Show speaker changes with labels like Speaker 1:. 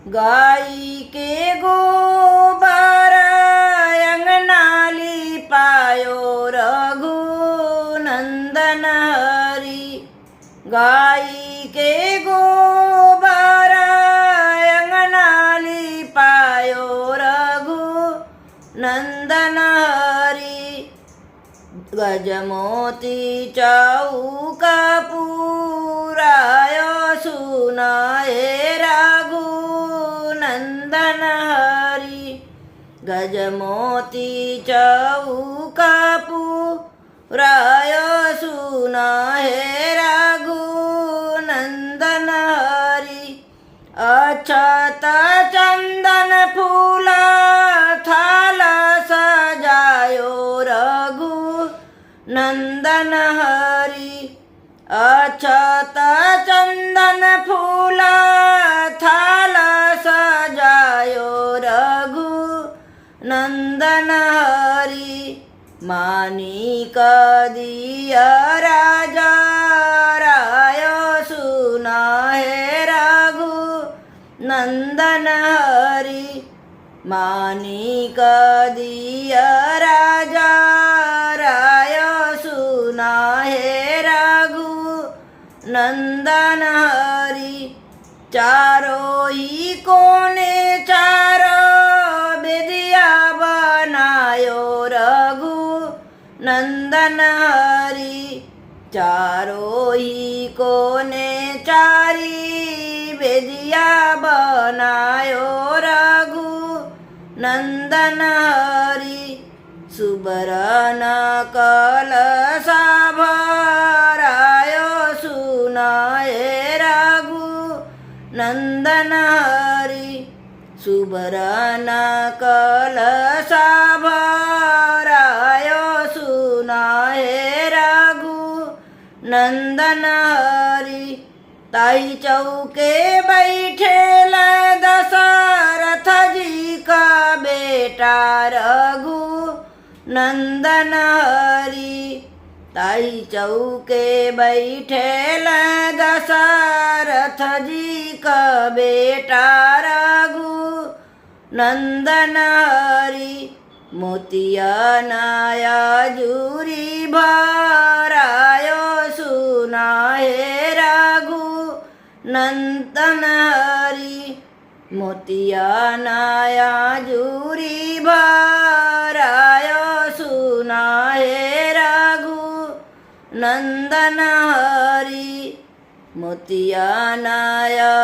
Speaker 1: गाई के गोबर अंगना लिपायो रघुनंदन हरि। गाई के गोबर अंगना लिपायो रघुनंदन हरि। गजमोती चौका पुरायो सुनाए रघुनंदन हरि। गजमोती चौका पुरायो सुनाए रघुनंदन हरि। अक्षत चंदन फूल थाल सजायो रघुनंदन हरि। अक्षत चंदन फूल थाल सजायो रघुनंदन हरि। मानिक दियरा जरायो सुनाए रघुनंदन हरि। मानिक दियरा जरायो सुनाए रघुनंदन हरि। चारों ही कोने चारो बेदिया बनायो रघुनंदन हरि। चारों ही कोने चारी बेदिया बनायो रघुनंदन हरि। सुबरन कलशा भरायो सुनाए रघुनंदन हरि। सुबरन कलशा भरायो सुनाए रघुनंदन हरि। ताई चौके बैठेला दशरथ जी का बेटा रघुनंदन हरि। ताई चौके बैठेला दशरथ जी का बेटा रघुनंदन हरि। मोतिया नया जूरी भरायो सुनाए रघुनंदन हरि। मोतिया नया जूरी भरायो सुनाए रघुनंदन हरि। मोतिया नया